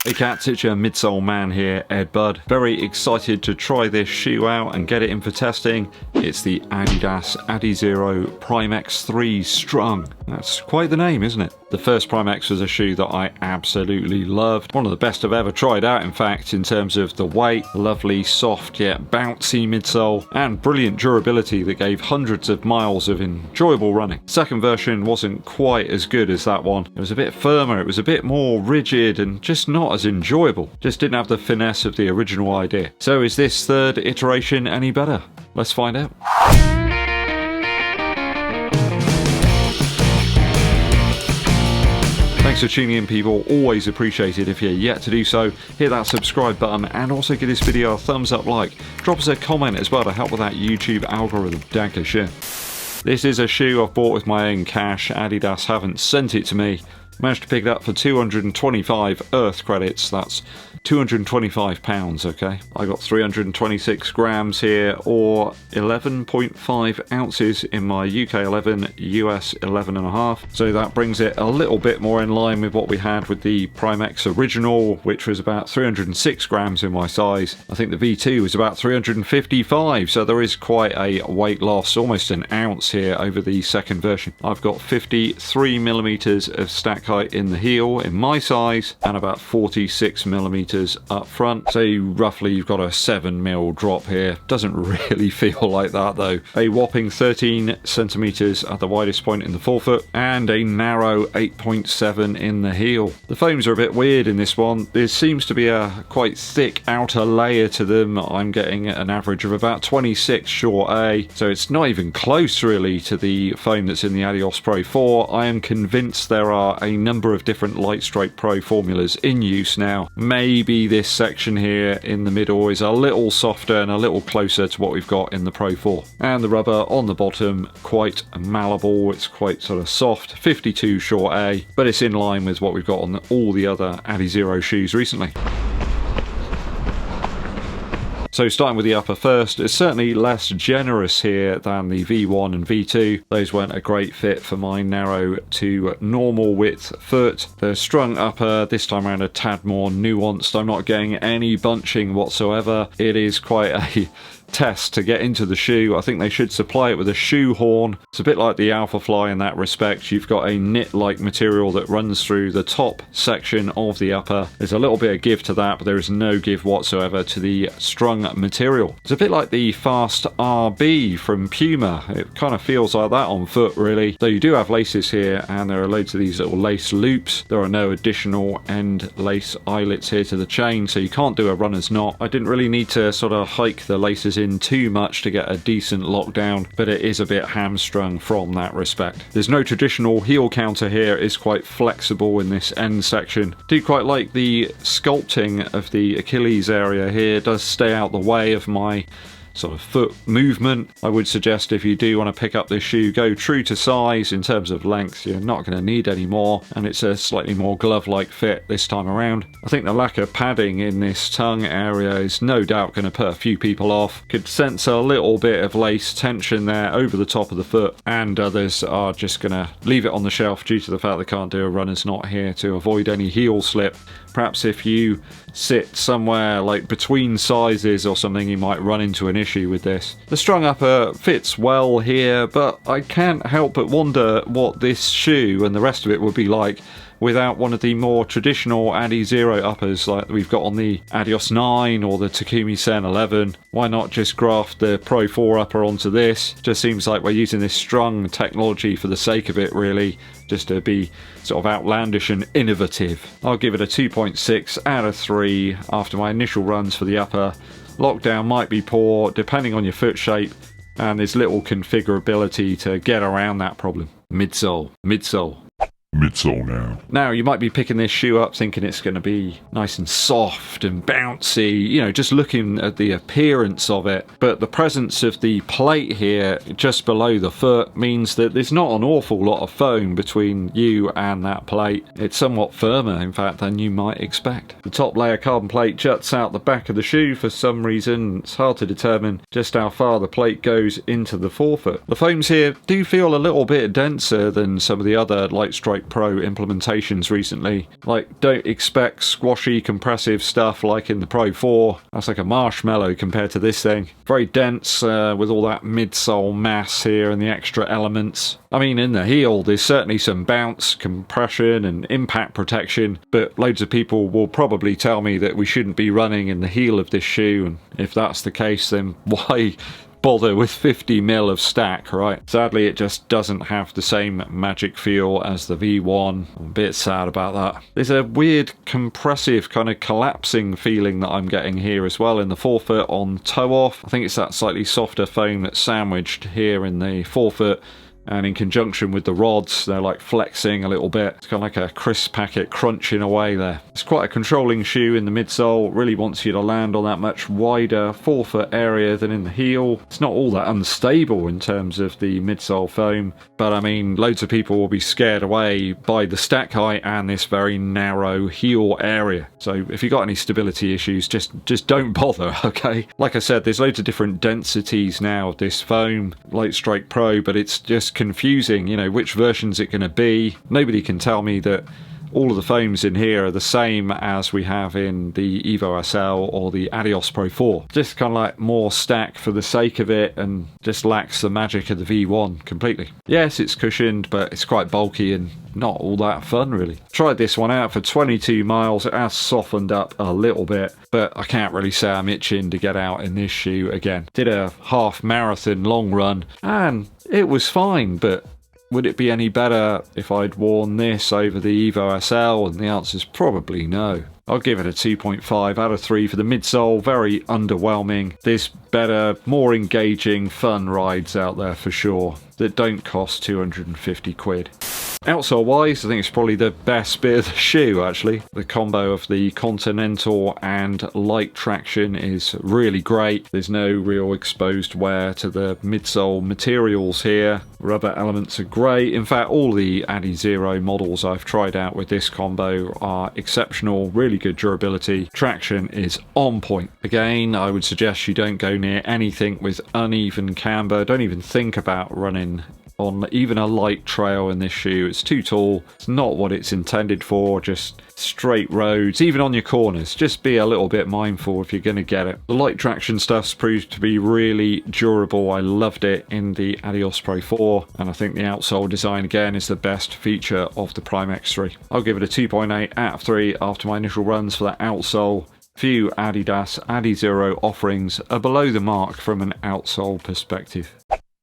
Hey cats, it's your midsole man here, Eddbud. Very excited to try this shoe out and get it in for testing. It's the Adidas Adizero Primex 3 Strung. That's quite the name, isn't it? The first Primex was a shoe that I absolutely loved. One of the best I've ever tried out, in fact, in terms of the weight, lovely, soft yet bouncy midsole, and brilliant durability that gave hundreds of miles of enjoyable running. Second version wasn't quite as good as that one. It was a bit firmer, it was a bit more rigid and just not as enjoyable. Just didn't have the finesse of the original idea. So is this third iteration any better? Let's find out. Thanks for tuning in, people. Always appreciated if you're yet to do so. Hit that subscribe button and also give this video a thumbs up like. Drop us a comment as well to help with that YouTube algorithm. Dankeschön. This is a shoe I've bought with my own cash. Adidas haven't sent it to me. Managed to pick it up for 225 Earth credits. That's £225, okay? I got 326 grams here, or 11.5 ounces in my UK 11, US 11.5. So that brings it a little bit more in line with what we had with the Primex original, which was about 306 grams in my size. I think the V2 was about 355, so there is quite a weight loss, almost an ounce here over the second version. I've got 53 millimeters of stack height in the heel in my size, and about 46 millimeters up front, so roughly you've got a 7mm drop here. Doesn't really feel like that though. A whopping 13 centimeters at the widest point in the forefoot, and a narrow 8.7 in the heel. The foams are a bit weird in this one. There seems to be a quite thick outer layer to them. I'm getting an average of about 26 short A, so it's not even close really to the foam that's in the Adios Pro 4. I am convinced there are a number of different Lightstrike Pro formulas in use now. Maybe this section here in the middle is a little softer and a little closer to what we've got in the Pro 4. And the rubber on the bottom, quite malleable. It's quite sort of soft, 52 short A, but it's in line with what we've got on all the other Adizero shoes recently. So starting with the upper first, it's certainly less generous here than the V1 and V2. Those weren't a great fit for my narrow to normal width foot. The strung upper, this time around a tad more nuanced. I'm not getting any bunching whatsoever. It is quite a test to get into the shoe. I think they should supply it with a shoe horn. It's a bit like the Alpha Fly in that respect. You've got a knit-like material that runs through the top section of the upper. There's a little bit of give to that, but there is no give whatsoever to the strung material. It's a bit like the Fast RB from Puma. It kind of feels like that on foot, really. Though you do have laces here, and there are loads of these little lace loops. There are no additional end lace eyelets here to the chain, so you can't do a runner's knot. I didn't really need to sort of hike the laces in too much to get a decent lockdown, but it is a bit hamstrung from that respect. There's no traditional heel counter here. It is quite flexible in this end section. Do quite like the sculpting of the Achilles area here. It does stay out the way of my sort of foot movement. I would suggest if you do want to pick up this shoe, go true to size in terms of length. You're not going to need any more, and it's a slightly more glove-like fit this time around. I think the lack of padding in this tongue area is no doubt going to put a few people off. Could sense a little bit of lace tension there over the top of the foot, and others are just going to leave it on the shelf due to the fact they can't do a runner's knot here to avoid any heel slip. Perhaps if you sit somewhere like between sizes or something, you might run into an issue with this. The strung upper fits well here, but I can't help but wonder what this shoe and the rest of it would be like without one of the more traditional Adizero uppers like we've got on the Adios 9 or the Takumi Sen 11. Why not just graft the Pro 4 upper onto this? Just seems like we're using this strung technology for the sake of it, really, just to be sort of outlandish and innovative. I'll give it a 2.6 out of 3 after my initial runs for the upper. Lockdown might be poor depending on your foot shape, and there's little configurability to get around that problem. Midsole. Midsole now. Now, you might be picking this shoe up thinking it's going to be nice and soft and bouncy, you know, just looking at the appearance of it. But the presence of the plate here just below the foot means that there's not an awful lot of foam between you and that plate. It's somewhat firmer, in fact, than you might expect. The top layer carbon plate juts out the back of the shoe for some reason. It's hard to determine just how far the plate goes into the forefoot. The foams here do feel a little bit denser than some of the other Lightstrike Strike Pro implementations recently. Like, don't expect squashy, compressive stuff like in the Pro 4. That's like a marshmallow compared to this thing. Very dense with all that midsole mass here and the extra elements. I mean, in the heel, there's certainly some bounce, compression, and impact protection, but loads of people will probably tell me that we shouldn't be running in the heel of this shoe, and if that's the case, then why bother with 50mm of stack, right? Sadly, it just doesn't have the same magic feel as the V1. I'm a bit sad about that. There's a weird compressive kind of collapsing feeling that I'm getting here as well in the forefoot on toe off. I think it's that slightly softer foam that's sandwiched here in the forefoot, and in conjunction with the rods, they're like flexing a little bit. It's kind of like a crisp packet crunching away there. It's quite a controlling shoe in the midsole. Really wants you to land on that much wider forefoot area than in the heel. It's not all that unstable in terms of the midsole foam, but I mean, loads of people will be scared away by the stack height and this very narrow heel area. So if you've got any stability issues, just don't bother, okay? Like I said, there's loads of different densities now of this foam, Light Strike Pro, but it's just confusing, you know, which version's it going to be. Nobody can tell me that all of the foams in here are the same as we have in the Evo SL or the Adios Pro 4. Just kind of like more stack for the sake of it and just lacks the magic of the V1 completely. Yes, it's cushioned, but it's quite bulky and not all that fun really. Tried this one out for 22 miles. It has softened up a little bit, but I can't really say I'm itching to get out in this shoe again. Did a half marathon long run and it was fine, but would it be any better if I'd worn this over the Evo SL? And the answer is probably no. I'll give it a 2.5 out of 3 for the midsole. Very underwhelming. There's better, more engaging, fun rides out there for sure that don't cost 250 quid. Outsole wise, I think it's probably the best bit of the shoe actually. The combo of the Continental and light traction is really great. There's no real exposed wear to the midsole materials here. Rubber elements are great. In fact, all the Adizero models I've tried out with this combo are exceptional, really good durability. Traction is on point. Again, I would suggest you don't go near anything with uneven camber. Don't even think about running on even a light trail in this shoe. It's too tall. It's not what it's intended for. Just straight roads, even on your corners. Just be a little bit mindful if you're going to get it. The light traction stuff's proved to be really durable. I loved it in the Adios Pro 4, and I think the outsole design again is the best feature of the Primex 3. I'll give it a 2.8 out of 3 after my initial runs for that outsole. Few Adidas Adizero offerings are below the mark from an outsole perspective.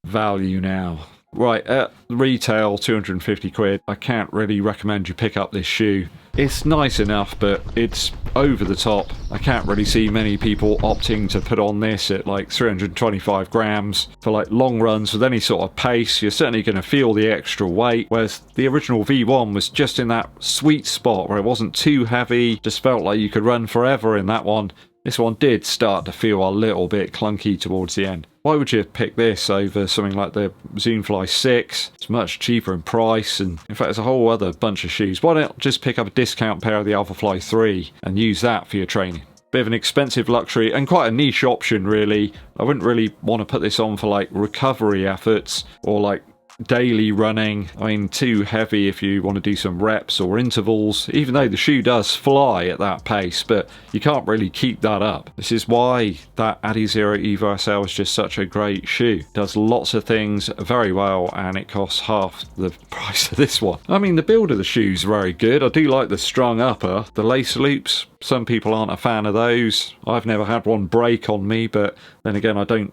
Value now. Right, at retail, 250 quid. I can't really recommend you pick up this shoe. It's nice enough, but it's over the top. I can't really see many people opting to put on this at like 325 grams for like long runs with any sort of pace. You're certainly going to feel the extra weight, whereas the original V1 was just in that sweet spot where it wasn't too heavy, just felt like you could run forever in that one. This one did start to feel a little bit clunky towards the end. Why would you pick this over something like the Zoomfly 6? It's much cheaper in price, and in fact there's a whole other bunch of shoes. Why don't just pick up a discount pair of the Alphafly 3 and use that for your training? Bit of an expensive luxury and quite a niche option really. I wouldn't really want to put this on for like recovery efforts or like daily running. I mean, too heavy if you want to do some reps or intervals, even though the shoe does fly at that pace, but you can't really keep that up. This is why that Adizero Evo SL is just such a great shoe. Does lots of things very well, and it costs half the price of this one. I mean, the build of the shoe is very good. I do like the strung upper. The lace loops, some people aren't a fan of those. I've never had one break on me, but then again, I don't,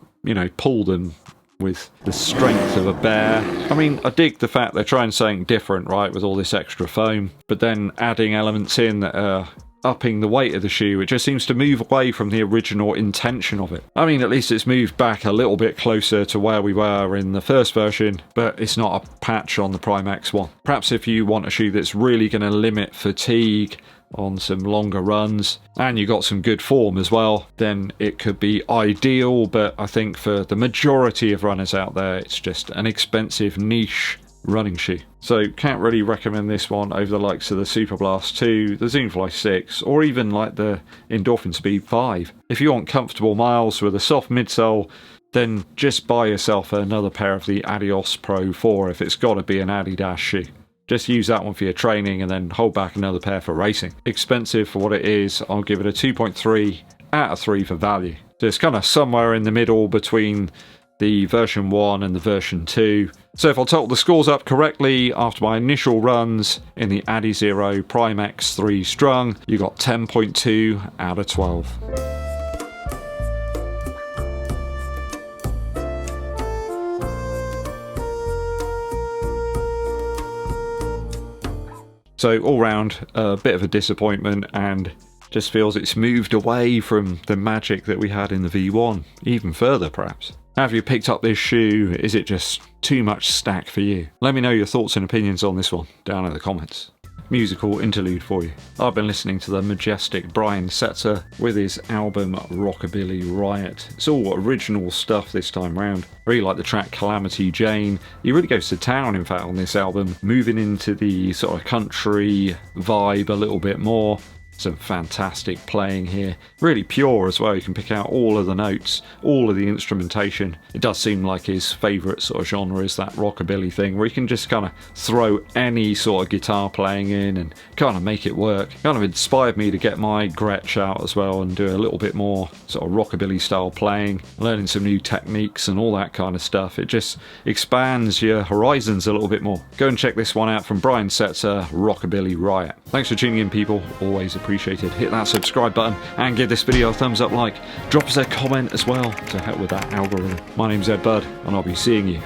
pull them with the strength of a bear. I mean, I dig the fact they're trying something different, right, with all this extra foam, but then adding elements in that are upping the weight of the shoe. It just seems to move away from the original intention of it. I mean, at least it's moved back a little bit closer to where we were in the first version, but it's not a patch on the Primex one. Perhaps if you want a shoe that's really going to limit fatigue on some longer runs and you got some good form as well, then it could be ideal, but I think for the majority of runners out there, it's just an expensive niche running shoe. So can't really recommend this one over the likes of the Superblast 2, the Zoomfly 6, or even like the Endorphin Speed 5. If you want comfortable miles with a soft midsole, then just buy yourself another pair of the Adios Pro 4 if it's got to be an Adidas shoe. Just use that one for your training and then hold back another pair for racing. Expensive for what it is, I'll give it a 2.3 out of 3 for value. So it's kind of somewhere in the middle between the version 1 and the version 2. So if I total the scores up correctly after my initial runs in the Adizero Primex 3 Strung, you got 10.2 out of 12. So all round, a bit of a disappointment, and just feels it's moved away from the magic that we had in the V1, even further perhaps. Have you picked up this shoe? Is it just too much stack for you? Let me know your thoughts and opinions on this one down in the comments. Musical interlude for you. I've been listening to the majestic Brian Setzer with his album Rockabilly Riot. It's all original stuff this time round. Really like the track Calamity Jane. He really goes to town, in fact, on this album, moving into the sort of country vibe a little bit more. Some fantastic playing here. Really pure as well. You can pick out all of the notes, all of the instrumentation. It does seem like his favourite sort of genre is that rockabilly thing, where you can just kind of throw any sort of guitar playing in and kind of make it work. Kind of inspired me to get my Gretsch out as well and do a little bit more sort of rockabilly style playing, learning some new techniques and all that kind of stuff. It just expands your horizons a little bit more. Go and check this one out from Brian Setzer, Rockabilly Riot. Thanks for tuning in, people. Always appreciated. Hit that subscribe button and give this video a thumbs up like. Drop us a comment as well to help with that algorithm. My name's Eddbud and I'll be seeing you